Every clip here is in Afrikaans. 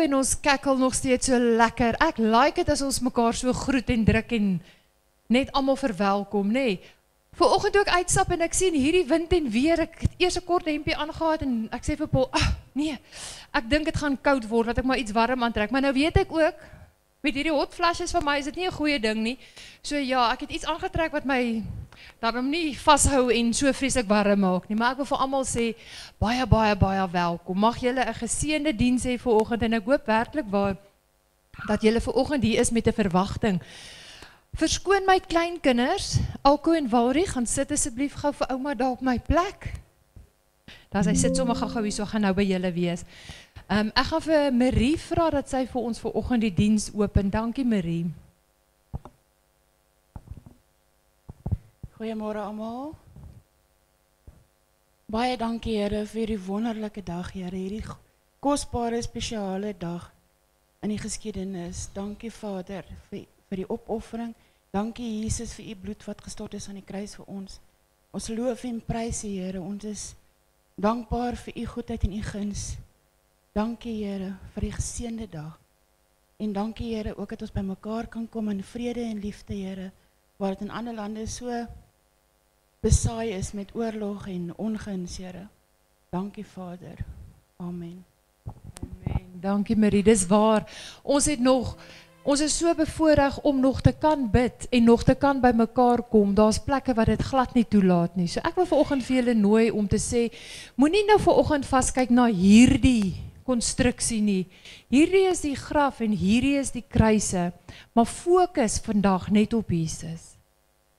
en ons kakkel nog steeds so lekker. Ek like dit as ons mekaar so groet en druk en net almal verwelkom, nê. Vanoggend toe ek uitstap en ek sien hierdie wind en weer, ek het eers 'n kort hempie aangehad en ek sê vir Paul, nee, ek dink dit gaan koud word, dat ek maar iets warm aantrek. Maar nou weet ek ook, met hierdie hot flashes van my is dit nie 'n goeie ding nie. So ja, ek het iets aangetrek wat my daarom nie vashou en so vreeslik warm maak nie. Maar ek wil vir almal sê, baie, baie, baie welkom. Mag julle 'n geseënde diens hê vanoggend en ek hoop werklik waar dat julle vanoggend hier is met 'n verwagting. Verskoon my kleinkinders, Alko en Walrie, gaan sit asseblief gou vir ouma daar op my plek. Daar sy sit sommer gou hier, so gaan nou by julle wees. Ek gaan vir Marie vra dat sy vir ons vanoggend die diens open. Dankie Marie. Goeiemôre almal. Baie dankie Here vir hierdie wonderlike dag, Here, hierdie kosbare spesiale dag in die geskiedenis. Dankie Vader vir die opoffering. Dankie Jesus vir u bloed wat gestort is aan die kruis vir ons. Ons loof en prys u Here. Ons is dankbaar vir u goedheid en u guns. Dankie Here vir die geseënde dag. En dankie Here ook dat ons by mekaar kan kom in vrede en liefde Here, waar dit in ander lande so besaai is met oorlog en onguns Here. Dankie Vader. Amen. Amen. Dankie Marie, dis waar. Ons is so bevoorreg om nog te kan bid en nog te kan by mekaar kom. Daar's plekke wat dit glad nie toelaat nie. So ek wil vanoggend vir julle nooi om te sê, moenie nou vanoggend vaskyk na hierdie konstruksie nie. Hierdie is die graf en hierdie is die kruise, maar fokus vandag net op Jesus.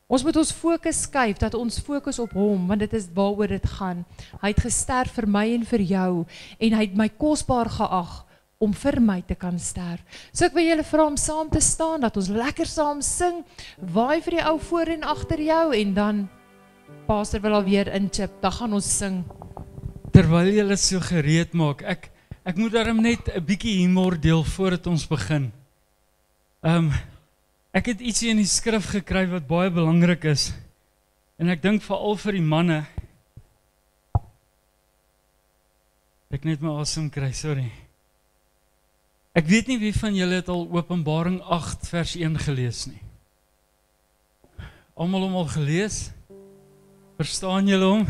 Ons moet ons fokus skuif, dat ons fokus op hom, want dit is waaroor dit gaan. Hy het gesterf vir my en vir jou, en hy het my kosbaar geag om vir my te kan sterf. So ek wil julle vra om saam te staan, dat ons lekker saam sing, waai vir die ou voor en agter jou, en dan, pastor wil alweer inchip, dan gaan ons sing. Terwyl julle so gereed maak, ek moet daarom net 'n bietjie humor deel voordat ons begin. Ek het ietsie in die skrif gekry wat baie belangrik is, en ek dink veral vir die manne. Ek net my asem kry, sorry. Ek weet nie wie van julle het al Openbaring 8 vers 1 gelees nie. Almal hom al gelees? Verstaan julle hom?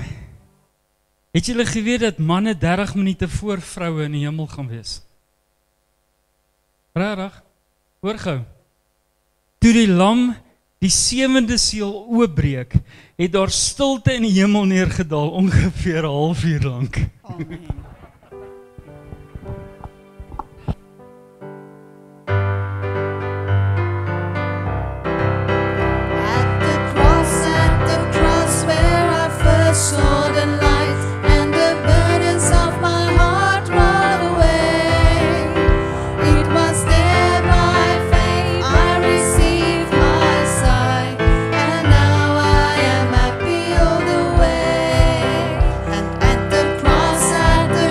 Het julle geweet dat manne 30 minute voor vroue in die hemel gaan wees? Regtig? Hoor gou. Toe die lam die 7de seël oopbreek, het daar stilte in die hemel neergedaal, ongeveer 'n halfuur lank. Amen. Saw the light and the burdens of my heart rolled away. It was there by faith I received my sight, and now I am happy all the way. And at the cross, at the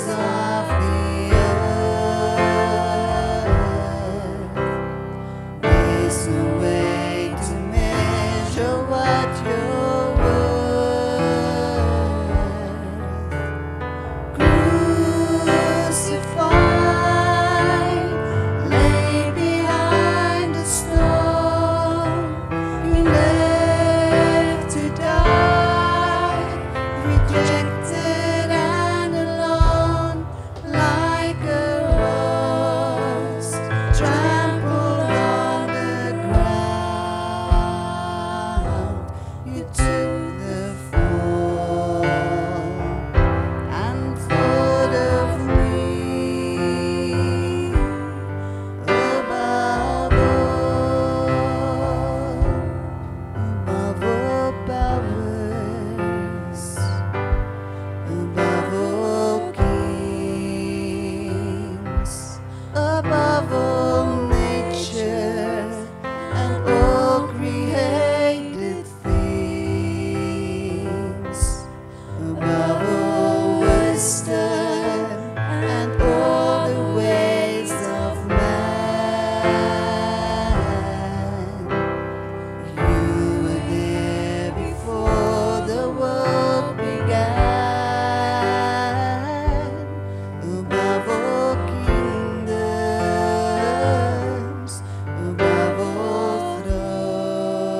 of the earth. There's no way to measure what you're worth. Crucified, laid behind a stone, you left to die, rejected and alone, like a rose trampled on the ground. You took the fall and thought of me above all powers, above all kings, above all nature and all created things, above all wisdom and all the ways of man. You were there before the world began, above all kingdoms, above all thrones,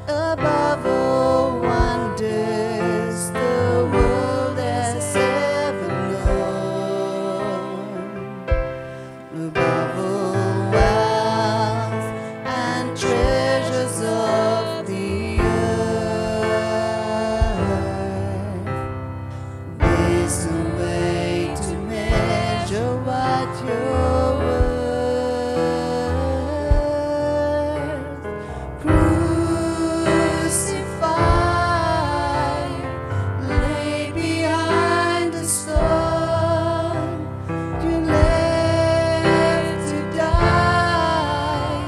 above all wonders the world has ever known, above all wealth and treasures of the earth. There's no way to measure what you're worth. Crucified, laid behind a stone, you left to die,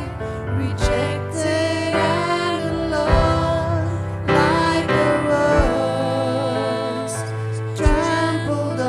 rejected and alone, like a rose trampled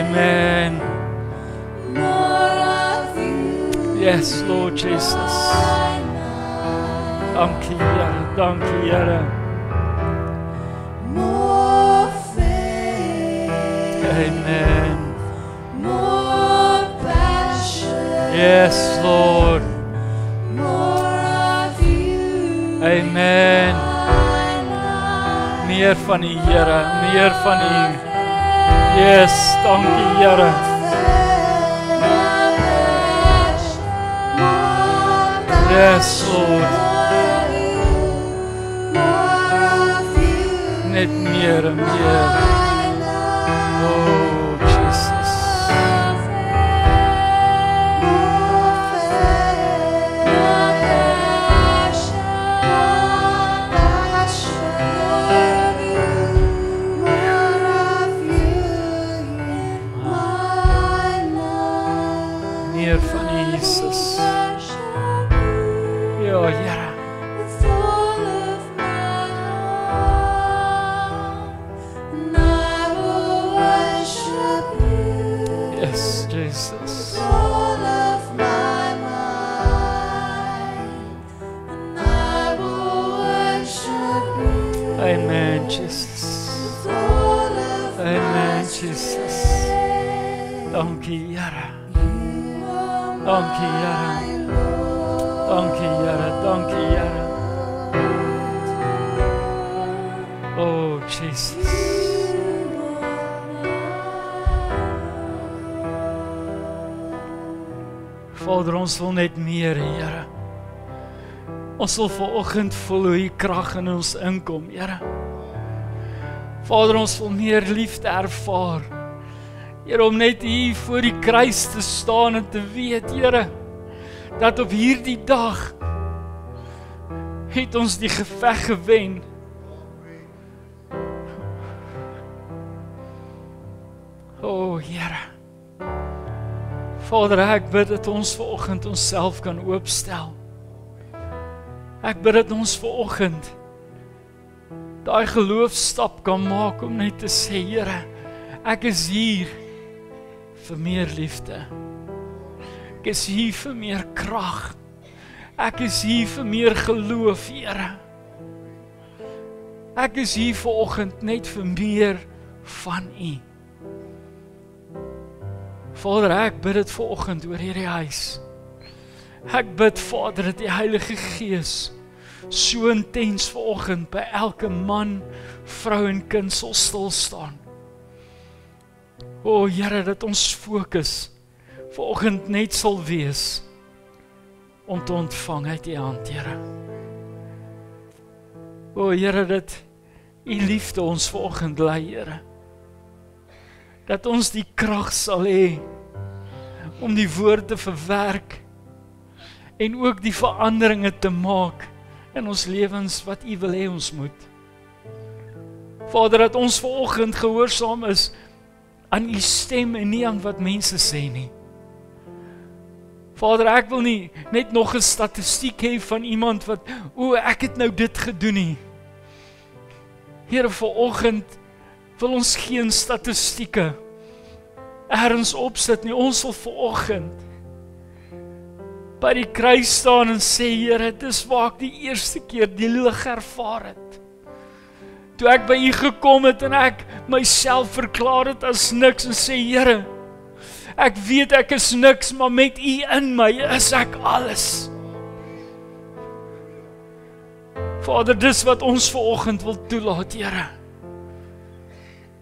Amen. More of you. Yes, Lord Jesus. Dankie, Here. Dankie, Here. More faith. Amen. More passion. Yes, Lord. More of you. Amen. Meer van U, Here. Meer van U. Yes, dankie, Here. Yes, Lord. Net meer en meer. Oh, Jesus. Meer van U, Jesus. Ja, Here. Yes, Jesus. Amen, Jesus. Amen, Jesus. Dankie, Here. Dankie, Here. Dankie, Here. Dankie, Here. Oh, Jesus. Vader, ons wil net meer, Here. Ons wil vanoggend voel hoe U krag in ons inkom, Here. Vader, ons wil meer liefde ervaar. Here, om net hier voor die kruis te staan en te weet, Here, dat op hierdie dag het ons die geveg gewen. O, Here. Vader, ek bid dat ons vanoggend onsself kan oopstel. Ek bid dat ons vanoggend daai geloofstap kan maak om net te sê, Here, ek is hier vir meer liefde. Ek is hier vir meer krag. Ek is hier vir meer geloof, Here. Ek is hier vanoggend net vir meer van U. Vader, ek bid dit vanoggend oor hierdie huis. Ek bid, Vader, dat die Heilige Gees so intens vanoggend by elke man, vrou en kind sal stil staan. O, Here, dat ons fokus vanoggend net sal wees om te ontvang uit U hand, Here. O, Here, dat U liefde ons vanoggend lei, Here. Dat ons die krag sal hê om die woord te verwerk en ook die veranderinge te maak in ons lewens wat U wil hê ons moet. Vader, dat ons vanoggend gehoorsaam is aan U stem en nie aan wat mense sê nie. Vader, ek wil nie net nog 'n statistiek hê van iemand wat, ek het nou dit gedoen nie. Here, vanoggend wil ons geen statistieke ergens opsit nie. Ons wil vanoggend by die kruis staan en sê, Here, dis waar ek die eerste keer die lig ervaar het. Toe ek by U gekom het en ek myself verklaar het as niks en sê, Here, ek weet ek is niks, maar met U in my is ek alles. Vader, dis wat ons vanoggend wil toelaat, Here.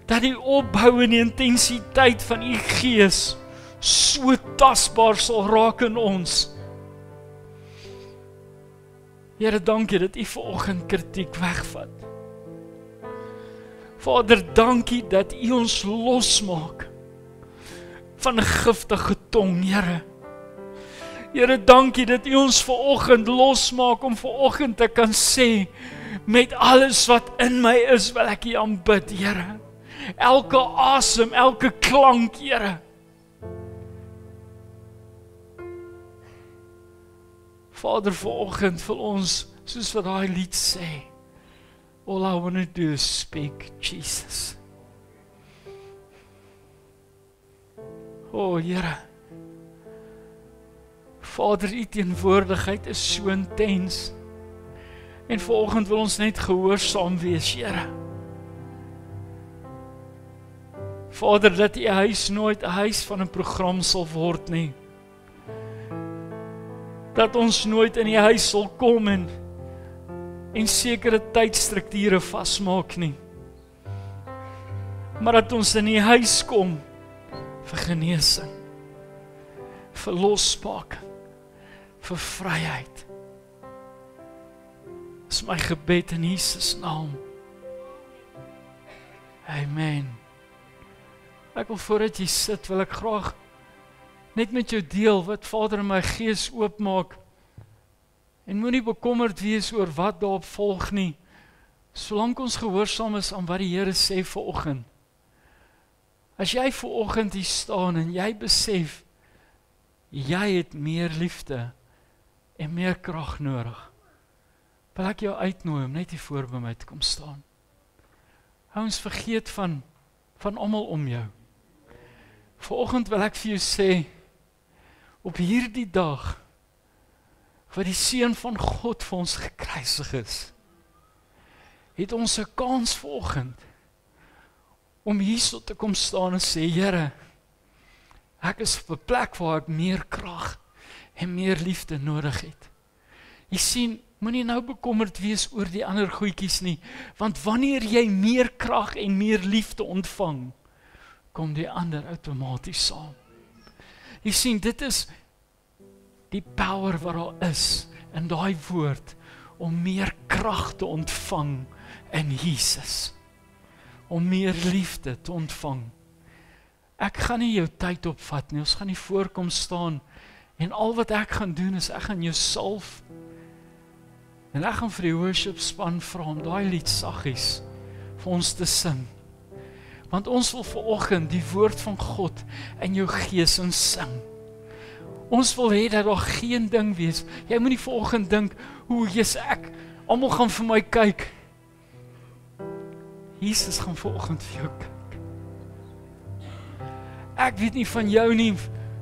Dat die opbou en die intensiteit van U Gees so tasbaar sal raak in ons. Here, dankie dat U vanoggend kritiek wegvat. Vader, dankie dat U ons losmaak van 'n giftige tong, Here. Here, dankie dat U ons vanoggend losmaak om vanoggend te kan sê, met alles wat in my is, wil ek U aanbid, Here. Elke asem, elke klank, Here. Vader, vanoggend vir ons, soos wat daai lied sê, all I want to do is speak Jesus. O Here, Vader, U teenwoordigheid is so intens. En vanoggend wil ons net gehoorsaam wees, Here. Vader, dat U huis nooit 'n huis van 'n program sal word nie. Dat ons nooit in die huis sal kom en sekere tydstrukture vasmaak nie. Maar dat ons in die huis kom vir genesing, vir losmaking, vir vryheid. Dis my gebed in Jesus naam. Amen. Ek wil voordat jy sit, wil ek graag net met jou deel wat Vader in my gees oopmaak. En moenie bekommerd wees oor wat daarop volg nie, solank ons gehoorsaam is aan wat die Here sê vanoggend. As jy vanoggend hier staan en jy besef, jy het meer liefde en meer krag nodig, wil ek jou uitnooi om net hier voor by my te kom staan. Hou ons vergeet van almal om jou. Vanoggend wil ek vir jou sê, op hierdie dag, wat die Seun van God vir ons gekruisig is, het ons 'n kans vanoggend om hierso te kom staan en sê, Here, ek is op 'n plek waar ek meer krag en meer liefde nodig het. Jy sien, moenie nou bekommerd wees oor die ander goedjies nie, want wanneer jy meer krag en meer liefde ontvang, kom die ander outomaties saam. Jy sien, dit is die power wat daar is in daai woord, om meer krag te ontvang in Jesus. Om meer liefde te ontvang. Ek gaan nie jou tyd opvat nie, ons gaan nie voorkom staan, en al wat ek gaan doen is, ek gaan jou salf, en ek gaan vir die worship span vra om daai lied saggies vir ons te sing. Want ons wil vanoggend die woord van God in jou gees insing. Ons wil hê dat daar geen ding wees. Jy moet nie vanoggend dink, hoe Jesus ek, almal gaan vir my kyk. Jesus gaan vanoggend vir jou kyk. Ek weet nie van jou nie,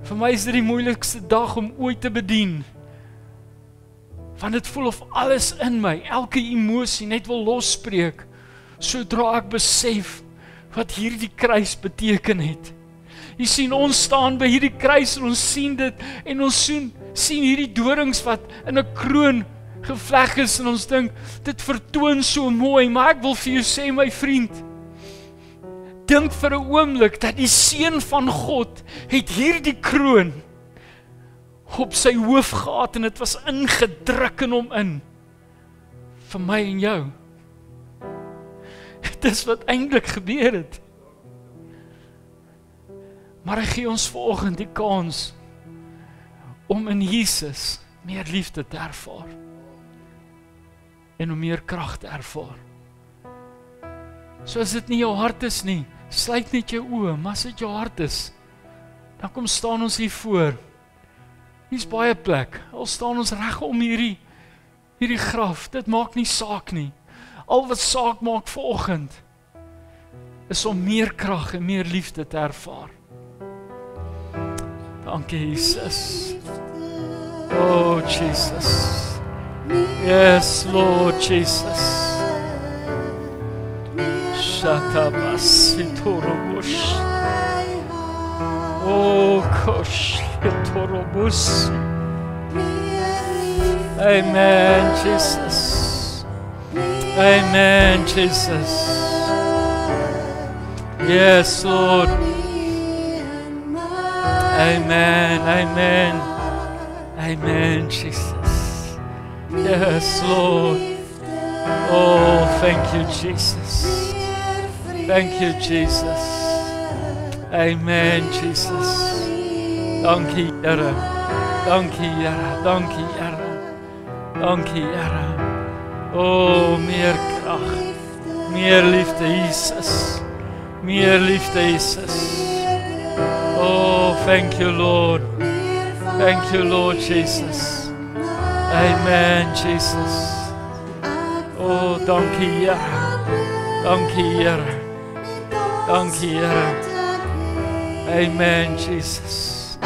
vir my is dit die moeilikste dag om ooit te bedien. Want dit voel of alles in my, elke emosie net wil losspreek, sodra ek besef wat hierdie kruis beteken het. Jy sien, ons staan by hierdie kruis en ons sien dit, en ons sien hierdie dorings wat in 'n kroon gevleg is, en ons dink, dit vertoon so mooi, maar ek wil vir jou sê, my vriend, dink vir 'n oomblik dat die Seun van God het hierdie kroon op sy hoof gehad, en dit was ingedruk in hom in, vir my en jou. Dis wat eintlik gebeur het. Maar hy gee ons vanoggend die kans om in Jesus meer liefde te ervaar en om meer krag te ervaar. So as dit nie jou hart is nie, sluit net jou oë, maar as dit jou hart is, dan kom staan ons hier voor. Hier's baie plek, al staan ons reg om hierdie graf, dit maak nie saak nie. Al wat saak maak vanoggend, is om meer krag en meer liefde te ervaar. Dankie Jesus. Oh Jesus. Yes Lord Jesus. Shatabasitorobus. Oh Koshitorobus. Amen Jesus. Amen Jesus. Yes Lord. Amen, amen, amen, Jesus. Yes, Lord. Oh, thank you, Jesus. Thank you, Jesus. Amen, Jesus. Dankie, Here. Dankie, Here. Dankie, Here. Dankie, Here. Oh, meer krag, meer liefde, Jesus. Meer liefde, Jesus. Oh, thank you, Lord. Thank you, Lord Jesus. Amen, Jesus. Oh, dankie, Here. Dankie, Here. Dankie, Here. Amen, Jesus.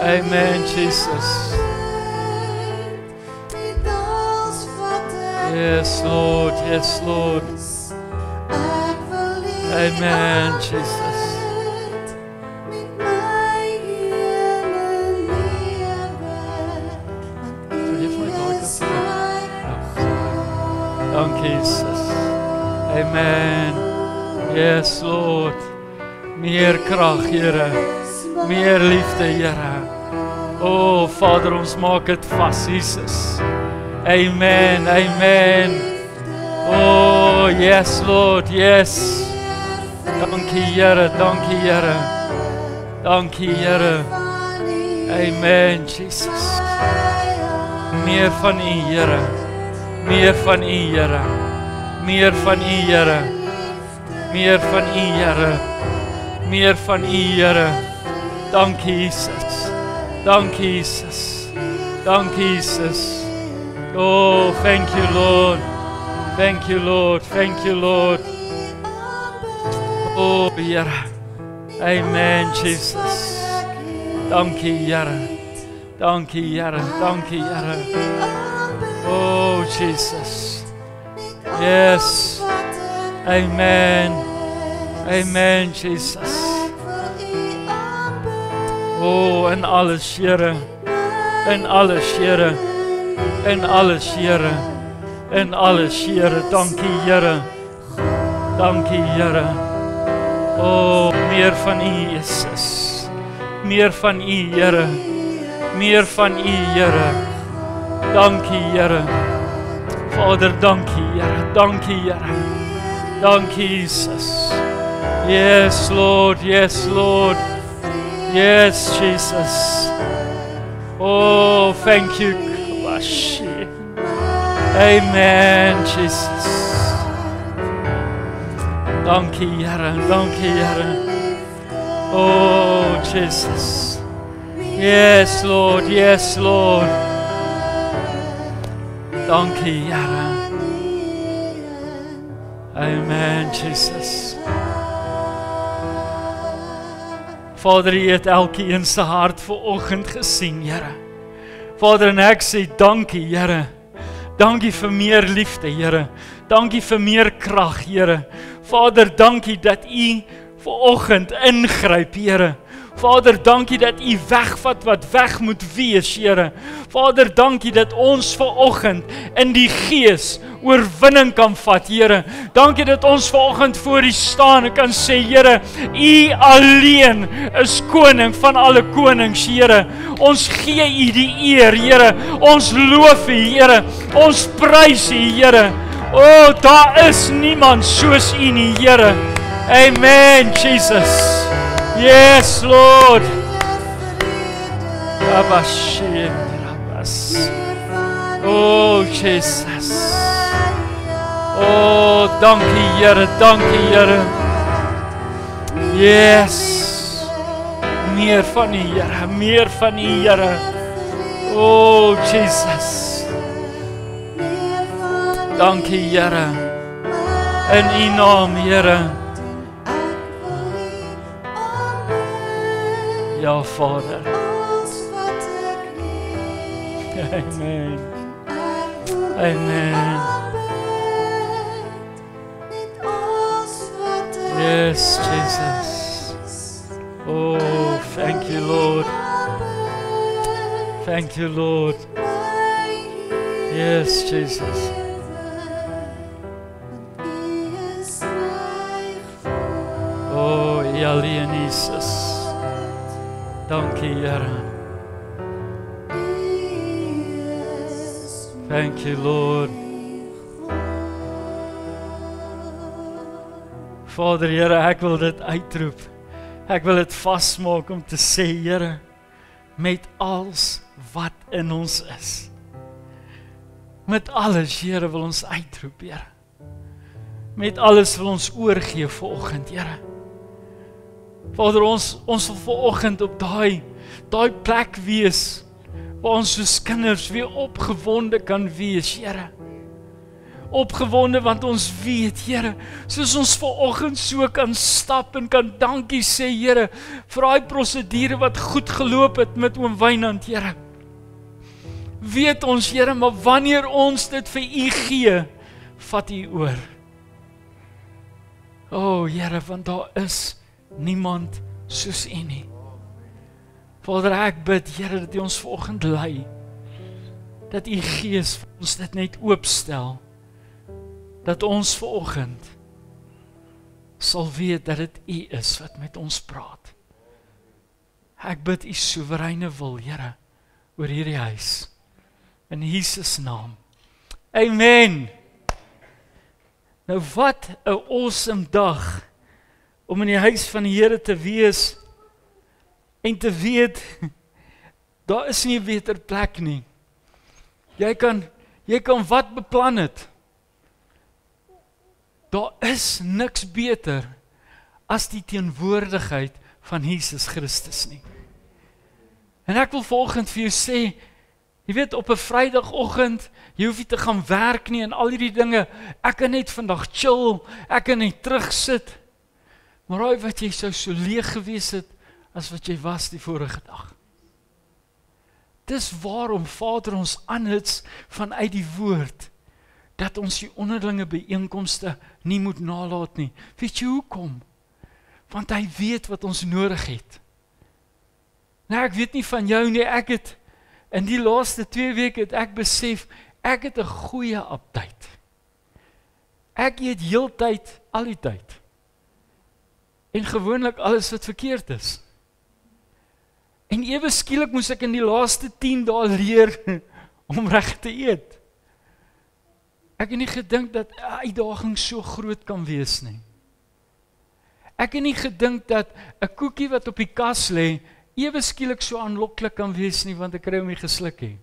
Amen, Jesus. Yes, Lord. Yes, Lord. Amen, Jesus. Dankie, Jesus. Amen. Yes, Lord. Meer krag, Here. Meer liefde, Here. Oh, Vader, ons maak dit vas, Jesus. Amen. Amen. Oh, yes, Lord. Yes. Dankie, Here. Dankie, Here. Dankie, Here. Amen, Jesus. Meer van U, Here. Meer van U, Here. Meer van U, Here. Meer van U, Here. Meer van U, Here. Dankie, Jesus. Dankie, Jesus. Dankie, Jesus. Oh, thank you, Lord. Thank you, Lord. Thank you, Lord. Oh, Here. Amen, Jesus. Dankie, Here. Dankie, Here. Dankie, Here. Oh, Jesus. Yes. Amen. Amen, Jesus. Oh, in alles, Here. In alles, Here. In alles, Here. In alles, Here. Dankie, Here. Dankie, Here. Oh, meer van U, Jesus. Meer van U, Here. Meer van U, Here. Dankie, Here. Vader, dankie, Here. Dankie, Here. Dankie, Jesus. Yes, Lord. Yes, Lord. Yes, Jesus. Oh, thank you. Amen, Jesus. Dankie, Here. Dankie, Here. Oh, Jesus. Yes, Lord. Yes, Lord. Dankie, Here. Amen, Jesus. Vader, U het elkeen se hart vanoggend gesien, Here. Vader, en ek sê dankie, Here. Dankie vir meer liefde, Here. Dankie vir meer krag, Here. Vader, dankie dat U vanoggend ingryp, Here. Vader, dankie dat U wegvat wat weg moet wees, Here. Vader, dankie dat ons vanoggend in die Gees oorwinning kan vat, Here. Dankie dat ons vanoggend voor U staan en kan sê, Here, U alleen is koning van alle konings, Here. Ons gee U die eer, Here. Ons loof U, Here. Ons prys U, Here. O, daar is niemand soos U nie, Here. Amen, Jesus. Yes, Lord. Oh, Jesus. Oh, dankie, Here. Dankie, Here. Yes. Meer van U, Here. Meer van U, Here. Oh, Jesus. Dankie, Here. In U naam, Here. Ja, Vader. Amen. Amen. Yes, Jesus. Oh, thank you, Lord. Thank you, Lord. Yes, Jesus. Oh, U alleen, Jesus. Dankie, Here. Thank you, Lord. Vader, Here, ek wil dit uitroep. Ek wil dit vasmaak om te sê, Here, met alles wat in ons is. Met alles, Here, wil ons uitroep, Here. Met alles wil ons oorgee vanoggend, Here. Vader, ons wil vanoggend op daai plek wees waar ons soos kinders weer opgewonde kan wees, Here. opgewonde want ons weet, Here, soos ons vanoggend so kan stap en kan dankie sê, Here, vir daai prosedure wat goed geloop het met oom Wynand, Here. Weet ons, Here, maar wanneer ons dit vir U gee, vat U oor. O, Here, want daar is niemand soos U nie. Vader, ek bid, Here, dat U ons vanoggend lei, dat U Gees vir ons dit net oopstel, dat ons vanoggend sal weet dat dit U is wat met ons praat. Ek bid U soewereine wil, Here, oor hierdie huis, in Jesus naam. Amen. Nou wat 'n awesome dag om in die huis van die Here te wees en te weet daar is nie 'n beter plek nie. Jy kan wat beplan het. Daar is niks beter as die teenwoordigheid van Jesus Christus nie. En ek wil vanoggend vir jou sê, jy weet, op 'n Vrydagoggend, jy hoef nie te gaan werk nie en al hierdie dinge, ek kan net vandag chill, ek kan net terugsit, maar raai wat jy sou so leeg gewees het, as wat jy was die vorige dag. Dis waarom Vader ons aanhits vanuit die woord, dat ons die onderlinge byeenkomste nie moet nalat nie. Weet jy hoekom? Want hy weet wat ons nodig het. Nou ek weet nie van jou nie, ek het in die laaste 2 weke het ek besef, ek het 'n goeie aptyt. Ek eet heeltyd, al die tyd. En gewoonlik alles wat verkeerd is. En ewe skielik moes ek in die laaste 10 dae leer om reg te eet. Ek het nie gedink dat 'n uitdaging so groot kan wees nie. Ek het nie gedink dat 'n koekie wat op die kas lê, ewe skielik so aanloklik kan wees nie, want ek kry hom nie gesluk nie.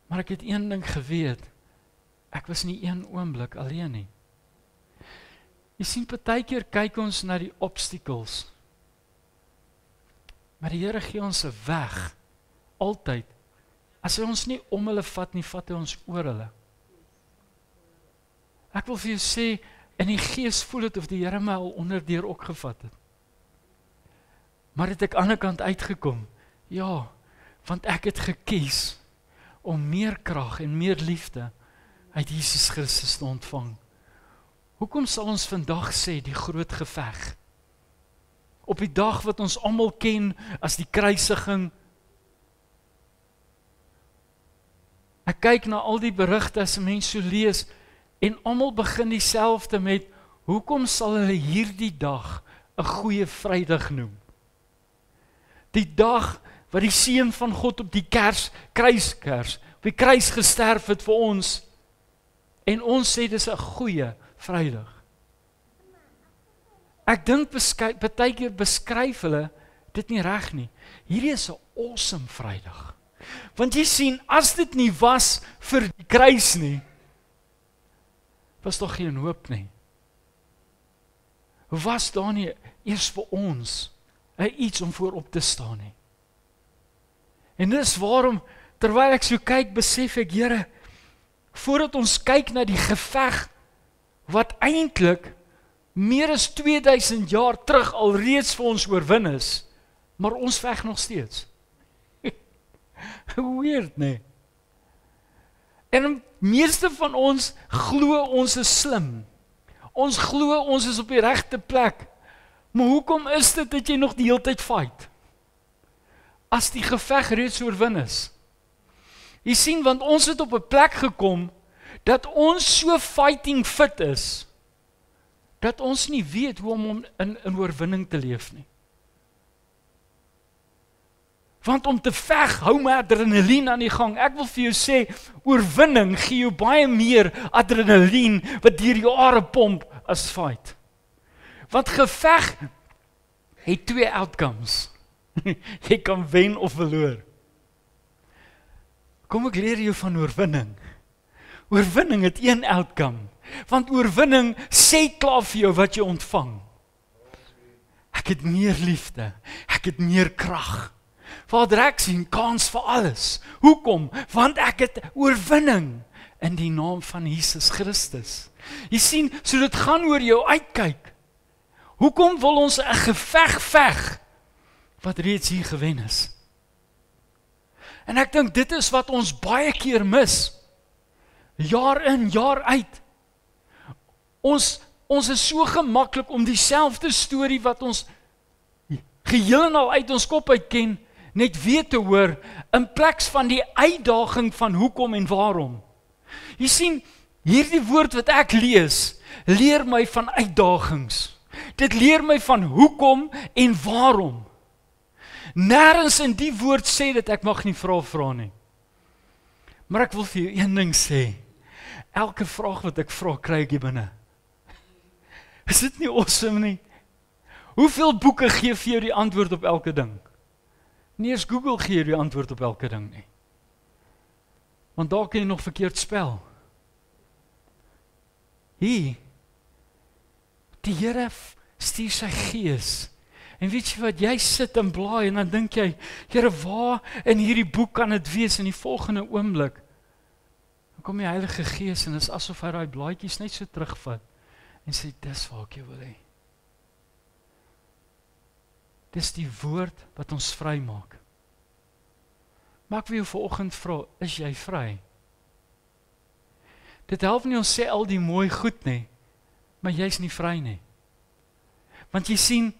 Maar ek het een ding geweet, ek was nie een oomblik alleen nie. Jy sien, partykeer kyk ons na die obstacles, maar die Here gee ons 'n weg, altyd. As hy ons nie om hulle vat nie, vat hy ons oor hulle. Ek wil vir jou sê, in die gees voel het of die Here my al onderdeur ook gevat het. Maar het ek aan die ander kant uitgekom? Ja, want ek het gekies om meer krag en meer liefde uit Jesus Christus te ontvang. Hoekom sal ons vandag sê die groot geveg? Op die dag wat ons almal ken as die kruisiging. Ek kyk na al die berigte as 'n mens so lees en almal begin dieselfde met, hoekom sal hulle hierdie dag 'n goeie Vrydag noem? Die dag wat die Seun van God op die kruiskers, op die kruis gesterf het vir ons, en ons sê dis 'n goeie Vrydag. Ek dink partykeer beskryf hulle dit nie reg nie. Hierdie is 'n awesome Vrydag. Want jy sien, as dit nie was vir die kruis nie, was daar geen hoop nie. Was daar nie eers vir ons iets om voorop te staan nie. En dis waarom, terwyl ek so kyk, besef ek, Here, voordat ons kyk na die geveg, wat eintlik meer as 2000 jaar terug alreeds vir ons oorwin is, maar ons veg nog steeds. Weird, nee. En meeste van ons glo ons is slim. Ons glo ons is op die regte plek. Maar hoekom is dit dat jy nog die hele tyd fight? As die geveg reeds oorwin is. Jy sien, want ons het op 'n plek gekom, dat ons so fighting fit is, dat ons nie weet hoe om in oorwinning te leef nie. Want om te veg, hou my adrenalien aan die gang. Ek wil vir jou sê, oorwinning gee jou baie meer adrenalien wat deur jou are pomp as fight. Want geveg het 2 outcomes. Jy kan wen of verloor. Kom ek leer jou van oorwinning. Oorwinning het 1 outcome. Want oorwinning sê klaar vir jou wat jy ontvang. Ek het meer liefde. Ek het meer krag. Vader, ek sien kans vir alles. Hoekom? Want ek het oorwinning. in die naam van Jesus Christus. Jy sien, so dit gaan oor jou uitkyk. Hoekom wil ons 'n geveg veg wat reeds hier gewen is? En ek dink dit is wat ons baie keer mis. Jaar in, jaar uit. Ons is so gemaklik om dieselfde storie wat ons geheel en al uit ons kop uit ken, net weer te hoor, in plek van die uitdaging van hoekom en waarom. Jy sien, hierdie woord wat ek lees, leer my van uitdagings. Dit leer my van hoekom en waarom. Nêrens in die woord sê dat ek mag nie vra nie. Maar ek wil vir jou een ding sê. Elke vraag wat ek vra, kry ek hier binne. Is dit nie awesome nie? Hoeveel boeke gee vir jou die antwoord op elke ding? Nie eens Google gee jou die antwoord op elke ding nie. Want daar kan jy nog verkeerd spel. Hier, die Here stuur sy gees. En weet jy wat, jy sit en blaai en dan dink jy, Here, waar in hierdie boek kan dit wees in die volgende oomblik? Dan kom die Heilige Gees en dit is asof hy daai blaadjies net so terugvat en sê, dis waar ek jou wil hê. Dis die woord wat ons vry maak. Maar ek wil jou vanoggend vra, is jy vry? Dit help nie ons sê al die mooi goed nie, maar jy's nie vry nie. Want jy sien,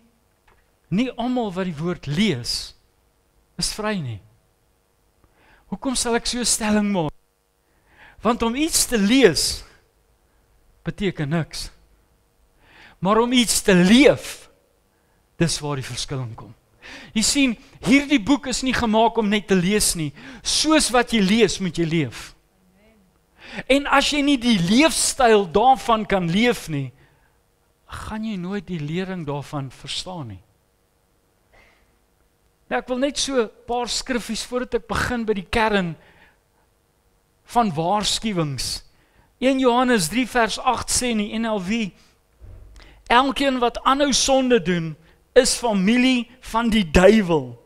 nie almal wat die woord lees, is vry nie. Hoekom sal ek so 'n stelling maak? Want om iets te lees, beteken niks. Maar om iets te leef, dis waar die verskil in kom. Jy sien, hierdie boek is nie gemaak om net te lees nie. Soos wat jy lees, moet jy leef. En as jy nie die leefstyl daarvan kan leef nie, gaan jy nooit die lering daarvan verstaan nie. Nou, ek wil net so 'n paar skriffies voordat ek begin by die kern van waarskuwings. 1 Johannes 3 vers 8 sê in die NLV, elkeen wat aanhou sonde doen, is familie van die duiwel,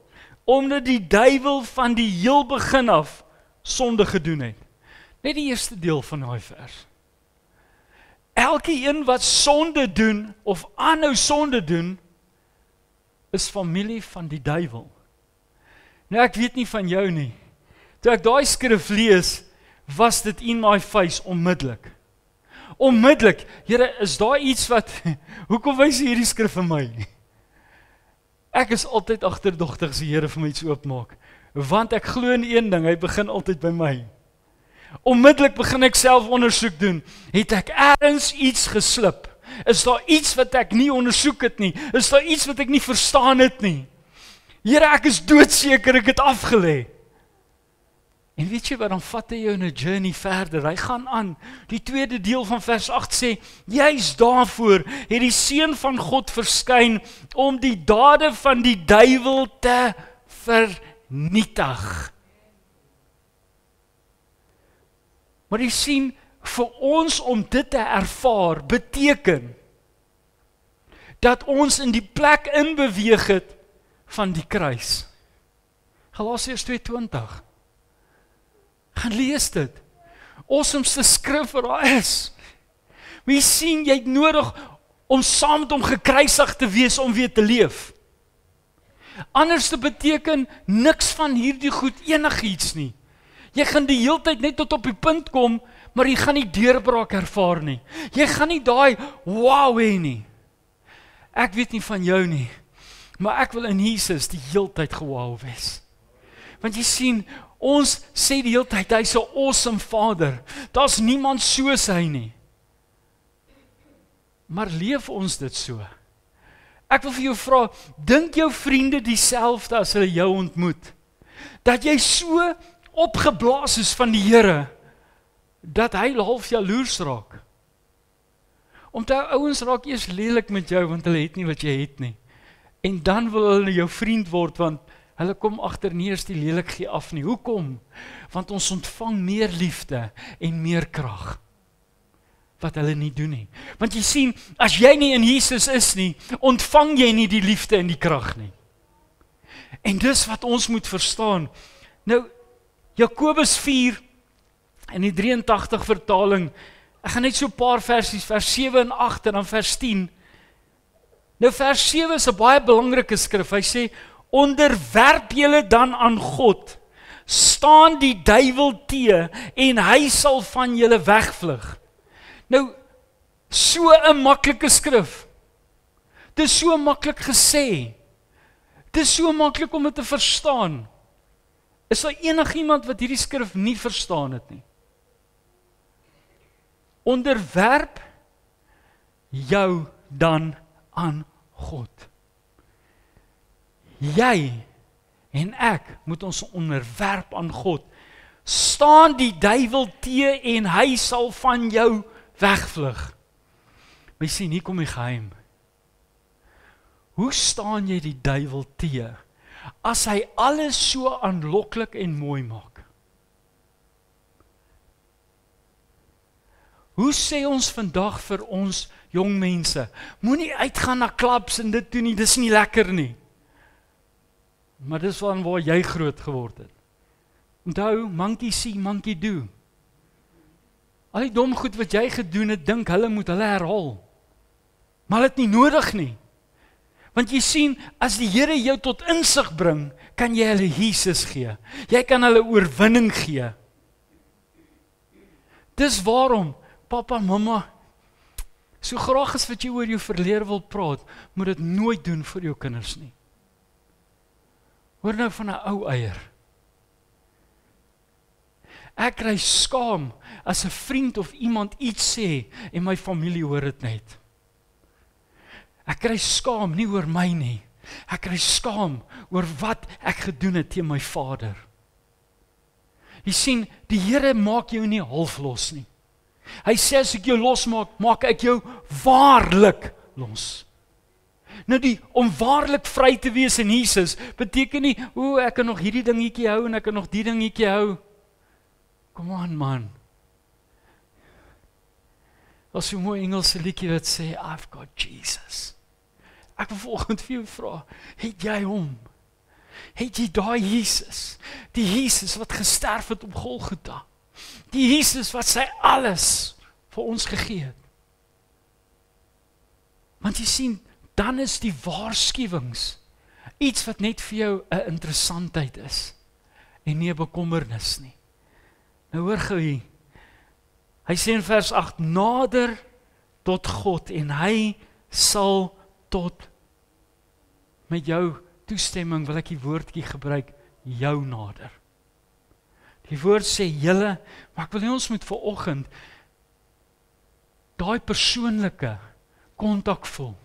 omdat die duiwel van die heel begin af sonde gedoen het. Net die eerste deel van daai vers. Elkeen wat sonde doen, of aanhou sonde doen, is familie van die duiwel. Nou ek weet nie van jou nie. Toe ek daai skrif lees, was dit in my face onmiddellik. Onmiddellik, Here, is daar iets wat, hoekom wys jy hierdie skrif vir my? Ek is altyd agterdogtig as die Here vir my iets oopmaak, want ek glo in een ding, hy begin altyd by my. Onmiddellik begin ek self ondersoek doen, het ek ergens iets geslip? Is daar iets wat ek nie ondersoek het nie? Is daar iets wat ek nie verstaan het nie? Here, ek is doodseker ek het afgelê. En weet jy wat, dan vat hy jou in 'n journey verder, hy gaan aan. Die tweede deel van vers 8 sê, juis daarvoor het die Seun van God verskyn om die dade van die duiwel te vernietig. Maar jy sien, vir ons om dit te ervaar, beteken dat ons in die plek inbeweeg het van die kruis. Galasiërs 2:20. Gaan lees dit. Awesomeste skrif wat daar is. Maar jy sien, jy het nodig om saam met hom gekruisig te wees om weer te leef. Anders te beteken niks van hierdie goed enigiets nie. Jy gaan die heeltyd net tot op die punt kom, maar jy gaan nie deurbraak ervaar nie. Jy gaan nie daai wow hê nie. Ek weet nie van jou nie, maar ek wil in Jesus die heeltyd gewow wees. Want jy sien, ons sê die heeltyd, hy's 'n awesome Vader. Daar's niemand soos hy nie. Maar leef ons dit so? Ek wil vir jou vra, dink jou vriende dieselfde as hulle jou ontmoet? Dat jy so opgeblaas is van die Here, dat hy half jaloers raak. Onthou, ouens raak eers lelik met jou, want hulle het nie wat jy het nie. En dan wil hulle jou vriend word, want hulle kom agter nie eers die lelik gee af nie. Hoekom? Want ons ontvang meer liefde en meer krag, wat hulle nie doen nie. Want jy sien, as jy nie in Jesus is nie, ontvang jy nie die liefde en die krag nie. En dis wat ons moet verstaan. Nou, Jakobus 4 In die 83 vertaling, ek gaan net so 'n paar versies, vers 7 en 8 en dan vers 10. Nou vers 7 is 'n baie belangrike skrif. Hy sê, onderwerp julle dan aan God, staan die duiwel te en hy sal van julle wegvlug. Nou, so 'n maklike skrif. Dit is so maklik gesê. Dit is so maklik om dit te verstaan. Is daar enigiemand wat hierdie skrif nie verstaan het nie? Onderwerp jou dan aan God. Jy en ek moet ons onderwerp aan God. Staan die duiwel te en hy sal van jou wegvlug. Maar sien, hier kom die geheim. Hoe staan jy die duiwel te as hy alles so aanloklik en mooi maak? Hoe sê ons vandag vir ons jong mense, moenie uitgaan na klubs en dit doen nie, dis nie lekker nie. Maar dis waar jy groot geword het. Onthou, monkey see, monkey do. Al die dom goed wat jy gedoen het, dink hulle moet hulle herhaal. Maar hulle het nie nodig nie. Want jy sien, as die Here jou tot insig bring, kan jy hulle Jesus gee. Jy kan hulle oorwinning gee. Dis waarom, papa, mamma, so graag as wat jy oor jou verlede wil praat, moet dit nooit doen vir jou kinders nie. Hoor nou van 'n ou eier. Ek kry skaam as 'n vriend of iemand iets sê en my familie hoor dit net. Ek kry skaam nie oor my nie. Ek kry skaam oor wat ek gedoen het teen my vader. Jy sien, die Here maak jou nie half los nie. Hy sê as ek jou losmaak, maak ek jou waarlik los. Nou om waarlik vry te wees in Jesus, beteken nie, ek kan nog hierdie dingetjie hou en ek kan nog die dingetjie hou. Come on, man. As jy 'n mooi Engelse liedjie wat sê, I've got Jesus. Ek wil vanoggend vir jou vra, het jy hom? Het jy daai Jesus? Die Jesus wat gesterf het op Golgotha. Die Jesus wat sy alles vir ons gegee het. Want jy sien, dan is die waarskuwings iets wat net vir jou 'n interessantheid is en nie 'n bekommernis nie. Nou hoor gou hier. Hy sê in vers 8, nader tot God en hy sal tot, met jou toestemming wil ek die woordjie gebruik, jou nader. Die woord sê julle, maar ek wil nie ons moet vanoggend daai persoonlike kontak voel.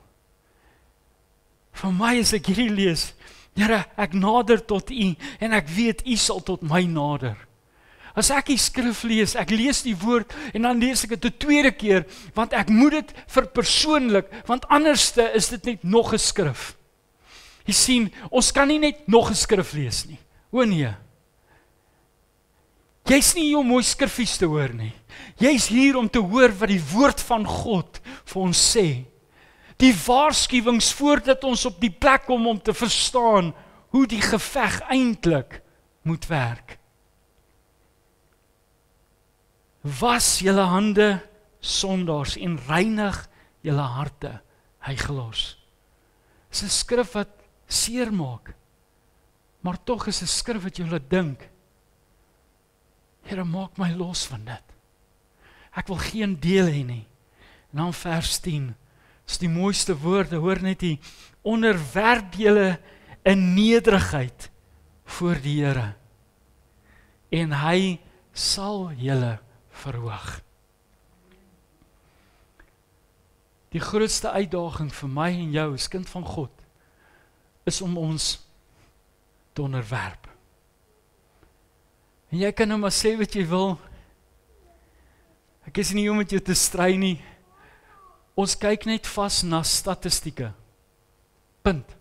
Vir my as ek hierdie lees, Here, ek nader tot U en ek weet U sal tot my nader. As ek die skrif lees, ek lees die woord en dan lees ek dit 'n tweede keer, want ek moet dit verpersoonlik, want anderste is dit net nog 'n skrif. Jy sien, ons kan nie net nog 'n skrif lees nie. O nee. Jy's nie hier om mooi skriffies te hoor nie. Jy's hier om te hoor wat die woord van God vir ons sê. Die waarskuwings voordat ons op die plek kom om te verstaan hoe die geveg eintlik moet werk. Was julle hande sondaars en reinig julle harte, heiligelaars. Dis 'n skrif wat seer maak, maar tog is 'n skrif wat jou laat dink. Here, maak my los van dit. Ek wil geen deel hê nie. En dan vers 10, is die mooiste woorde, hoor net hier, onderwerp julle in nederigheid voor die Here, en hy sal julle verhoog. Die grootste uitdaging vir my en jou as kind van God is om ons te onderwerp. En jy kan nou maar sê wat jy wil. Ek is nie hier om met jou te stry nie. Ons kyk net vas na statistieke. Punt.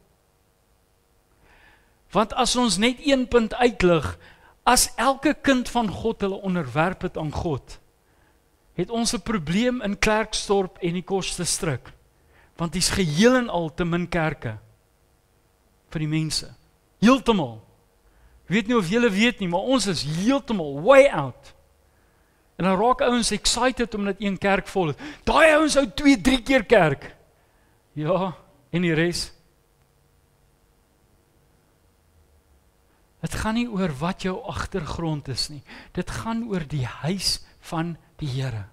Want as ons net een punt uitlig, as elke kind van God hulle onderwerp het aan God, het ons 'n probleem in Klerksdorp en die Kosterstryk. Want dis geheel en al te min kerke vir die mense. Heeltemal. Ek weet nie of julle weet nie, maar ons is heeltemal way out. En dan raak ouens excited omdat een kerk vol is. Daai ouens hou 2-3 keer kerk. Ja, en die res? Dit gaan nie oor wat jou agtergrond is nie. Dit gaan oor die huis van die Here.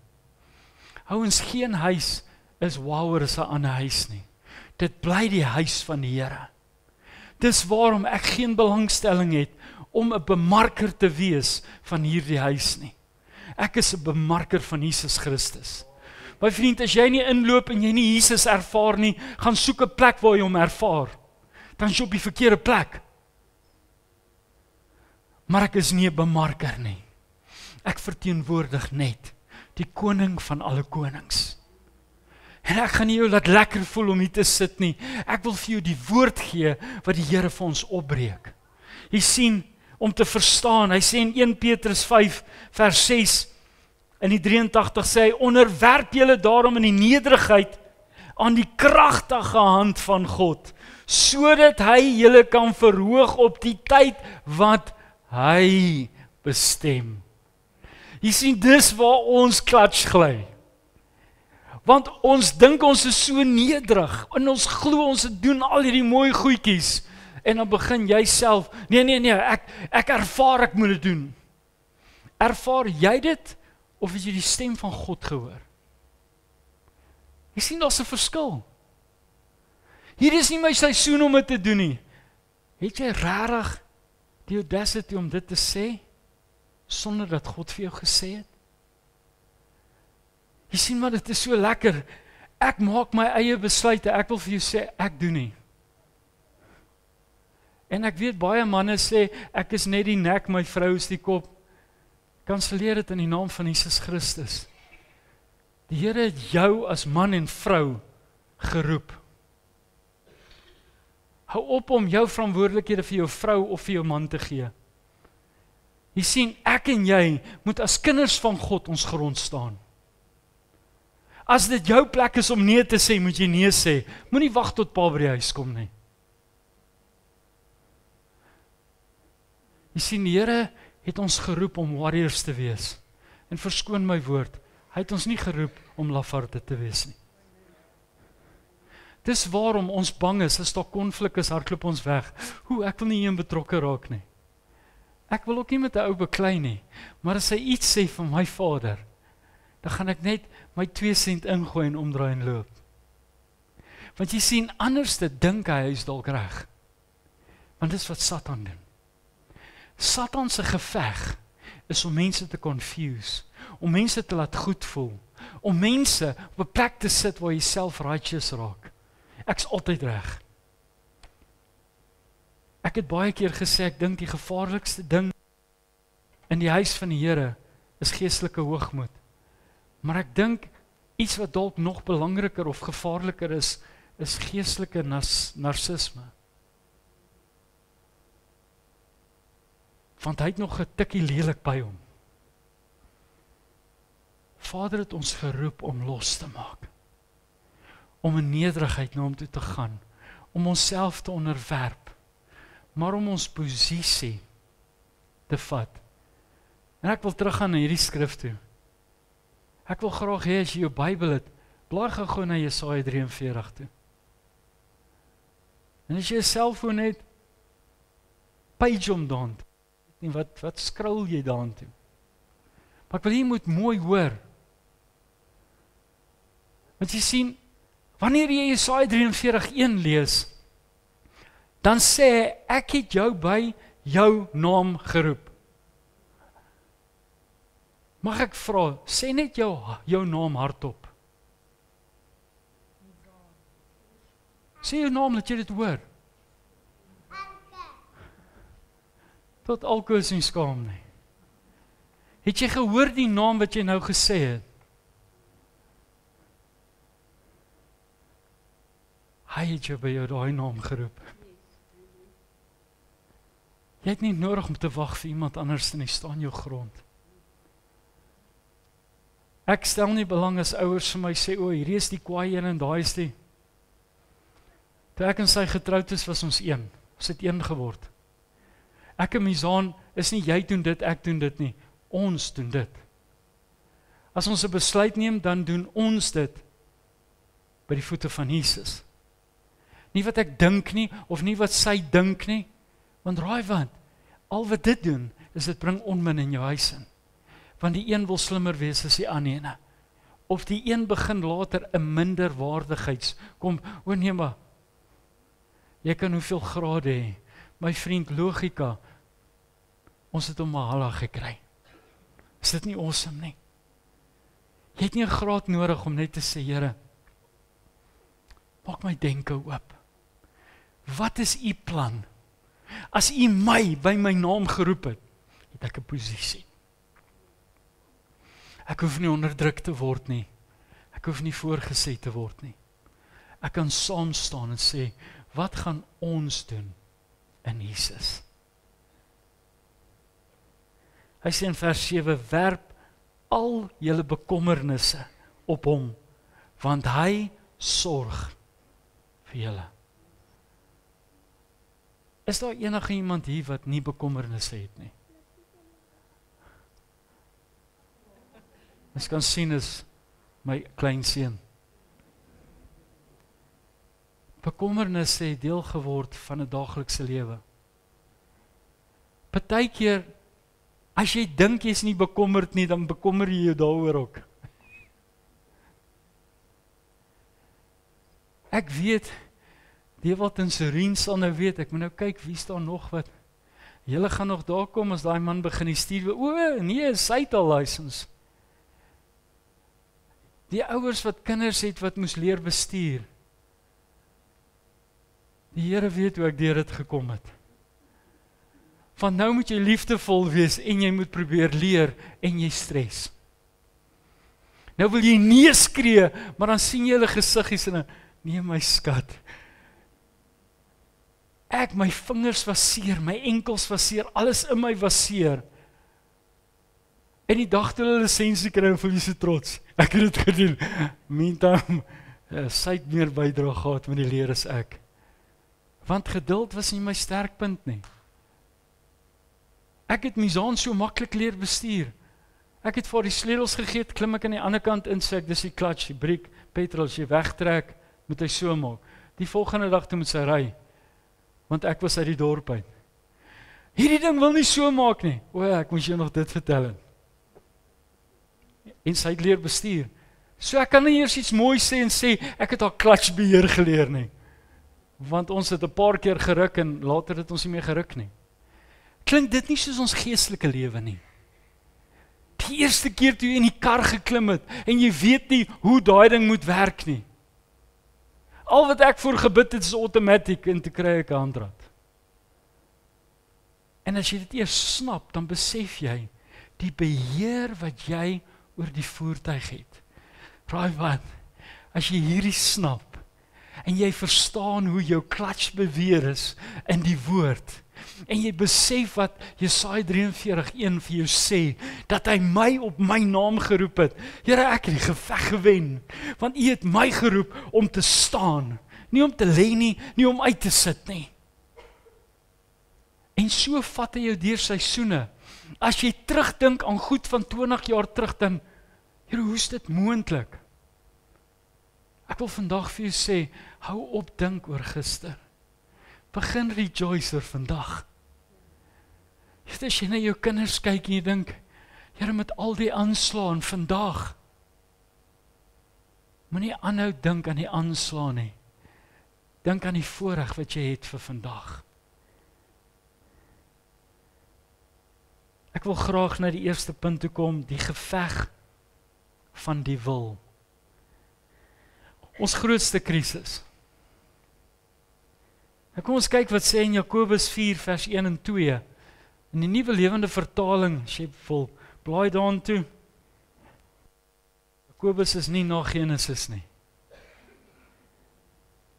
Ouens, geen huis is waaroor as 'n ander huis nie. Dit bly die huis van die Here. Dis waarom ek geen belangstelling het om 'n bemarker te wees van hierdie huis nie. Ek is 'n bemarker van Jesus Christus. My vriend, as jy nie inloop en jy nie Jesus ervaar nie, gaan soek 'n plek waar jy hom ervaar. Dan is jy op die verkeerde plek. Maar ek is nie 'n bemarker nie. Ek verteenwoordig net die koning van alle konings. En ek gaan nie jou laat lekker voel om hier te sit nie. Ek wil vir jou die woord gee wat die Here vir ons opbreek. Jy sien, om te verstaan, hy sê in 1 Petrus 5 vers 6 in die 83 sê hy, onderwerp julle daarom in die nederigheid aan die kragtige hand van God, sodat hy julle kan verhoog op die tyd wat hy bestem. Jy sien, dis waar ons klats gly. Want ons dink ons is so nederig, en ons glo ons doen al hierdie mooi goedjies, en dan begin jy self, nee, ek ervaar ek moet dit doen. Ervaar jy dit, of het jy die stem van God gehoor? Jy sien, daar's 'n verskil. Hier is nie my seisoen om dit te doen nie. Het jy regtig die audacity om dit te sê, sonder dat God vir jou gesê het? Jy sien maar, dit is so lekker. Ek maak my eie besluite, ek wil vir jou sê, ek doen nie. En ek weet baie manne sê, ek is net die nek, my vrou is die kop. Kanselleer dit in die naam van Jesus Christus. Die Here het jou as man en vrou geroep. Hou op om jou verantwoordelikhede vir jou vrou of vir jou man te gee. Jy sien, ek en jy moet as kinders van God ons grond staan. As dit jou plek is om nee te sê, moet jy nee sê. Moenie wag tot pa by die huis kom nie. Jy sien, die Here het ons geroep om warriors te wees. En verskoon my woord, hy het ons nie geroep om lafaarde te wees nie. Dis waarom ons bang is, as daar konflik is, hardloop ons weg. Ek wil nie een betrokke raak nie. Ek wil ook nie met 'n ou beklei nie, maar as hy iets sê van my vader, dan gaan ek net my 2 sent ingooi en omdraai en loop. Want jy sien, anders te dink hy is dalk reg. Want dis wat Satan doen. Satan se geveg is om mense te confuse, om mense te laat goed voel, om mense op 'n plek te sit waar jy self-righteous raak. Ek's altyd reg. Ek het baie keer gesê, ek dink die gevaarlikste ding in die huis van die Here is geestelike hoogmoed. Maar ek dink iets wat dalk nog belangriker of gevaarliker is geestelike narcisme. Want hy het nog 'n tikkie lelik by hom. Vader het ons geroep om los te maak. Om in nederigheid na hom toe te gaan. Om onsself te onderwerp. Maar om ons posisie te vat. En ek wil teruggaan na hierdie skrif toe. Ek wil graag hê as jy jou Bybel het, blaai gou na Jesaja 43 toe. En as jy 'n selfoon het, page hom dan. En wat scroll jy daan toe? Maar ek wil jy moet mooi hoor. Want jy sien, wanneer jy Jesaja 43:1 lees, dan sê ek het jou by jou naam geroep. Mag ek vra, sê net jou naam hardop. Sê jou naam, dat jy dit hoor. Tot alkoe is nie skaam nie. Het jy gehoor die naam wat jy nou gesê het? Hy het jou by jou daai naam geroep. Jy het nie nodig om te wag vir iemand anders nie, staan jou grond. Ek stel nie belang as ouers vir my sê, hierdie is die kwaai een en daai is die. Toe ek en sy getroud is, was ons een. Ons het een geword. Ek en Mizaan is nie jy doen dit, ek doen dit nie. Ons doen dit. As ons 'n besluit neem, dan doen ons dit by die voete van Jesus. Nie wat ek dink nie, of nie wat sy dink nie, want raai wat, al wat dit doen, is dit bring onmin in jou huis in. Want die een wil slimmer wees as die ander ene. Of die een begin later 'n minderwaardigheids kom, o nee maar, jy kan hoeveel grade hê, my vriend, logika, ons het hom Mahala gekry. Is dit nie awesome nie? Jy het nie 'n graad nodig om net te sê, Here, maak my denke oop. Wat is u plan? As u my by my naam geroep het, het ek 'n posisie. Ek hoef nie onderdruk te word nie. Ek hoef nie voorgesê te word nie. Ek kan saam staan en sê, wat gaan ons doen in Jesus? Hy sê in vers 7, werp al julle bekommernisse op hom, want hy sorg vir julle. Is daar enige iemand hier wat nie bekommernisse het nie? Ons kan sien is my kleinseun. Bekommernisse het deel geword van 'n daaglikse lewe. Partykeer, as jy dink jy's nie bekommerd nie, dan bekommer jy jou daaroor ook. Ek weet, Dewald en Serien sal nou weet, ek moet nou kyk, wie staan nog wat. Julle gaan nog daar kom as daai man begin die stuur. O, nee, sy het al license. Die ouers wat kinders het wat moes leer bestuur. Die Here weet hoe ek deur dit gekom het. Van nou moet jy liefdevol wees en jy moet probeer leer en jy stres. Nou wil jy nee skree, maar dan sien jy hulle gesiggies en nee my skat. My vingers was seer, my enkels was seer, alles in my was seer. En die dag toe hulle lisensie kry, voel jy so trots. Ek het dit gedoen. Meantime, sy het meer bydra gehad met die leer as ek. Want geduld was nie my sterkpunt nie. Ek het Mizaan so maklik leer bestuur. Ek het vir die sleutels gegee, klim ek aan die ander kant in, sê ek, dis die clutch, die briek, petrol, as jy wegtrek, moet hy so maak. Die volgende dag toe moet sy ry, want ek was uit die dorp uit. Hierdie ding wil nie so maak nie. O, ek moes jou nog dit vertel. En sy het leer bestuur. So ek kan nie eers iets mooi sê en sê, ek het al clutchbeheer geleer nie. Want ons het 'n paar keer geruk en later het ons nie meer geruk nie. Klink dit nie soos ons geestelike lewe nie? Die eerste keer toe jy in die kar geklim het en jy weet nie hoe daai ding moet werk nie. Al wat ek voor gebid het is outomaties en te kry ek 'n handrat. En as jy dit eers snap, dan besef jy die beheer wat jy oor die voertuig het. Raai wat, as jy hierdie snap en jy verstaan hoe jou clutch beweer is in die woord en jy besef wat Jesaja 43:1 vir jou sê, dat hy my op my naam geroep het. Here, ek het die geveg gewen, want U het my geroep om te staan, nie om te lê nie, nie om uit te sit nie. En so vat hy jou deur seisoene. As jy terugdink aan goed van 20 jaar terug, dan, Here, hoe is dit moontlik? Ek wil vandag vir jou sê, hou op dink oor gister. Begin rejoice oor vandag. As jy na jou kinders kyk en jy dink, Here, met al die aanslae vandag, moenie aanhou dink aan die aanslae nie. Dink aan die voorreg wat jy het vir vandag. Ek wil graag na die eerste punt toe kom, die geveg van die wil. Ons grootste krisis. Kom ons kyk wat sê in Jakobus 4 vers 1 en 2. In die Nuwe Lewende Vertaling, as jy wil blaai daartoe. Jakobus is nie na Genesis nie.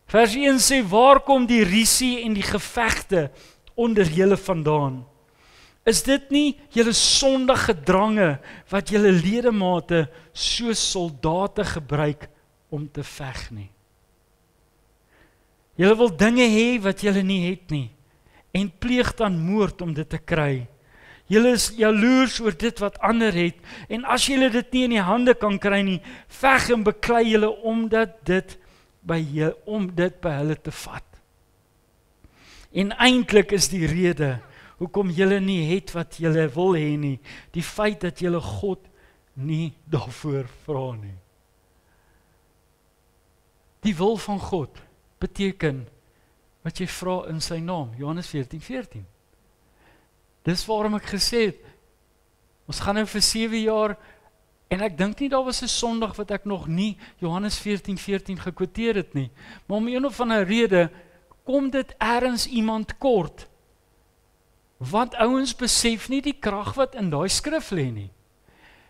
Vers 1 sê, waar kom die rusie en die gevegte onder julle vandaan? Is dit nie julle sondige drange wat julle ledemate soos soldate gebruik om te veg nie? Julle wil dinge hê wat julle nie het nie en pleeg dan moord om dit te kry. Julle is jaloers oor dit wat ander het, en as julle dit nie in die hande kan kry nie, veg en beklei julle om dit by hulle te vat. En eintlik is die rede hoekom julle nie het wat julle wil hê nie, die feit dat julle God nie daarvoor vra nie. Die wil van God beteken wat jy vra in sy naam, Johannes 14:14. Dis waarom ek gesê het, ons gaan nou vir 7 jaar, en ek dink nie daar was 'n Sondag wat ek nog nie Johannes 14:14 gekwoteer het nie, maar om een of ander rede, kom dit ergens iemand kort, want ouens besef nie die krag wat in daai skrif lê nie.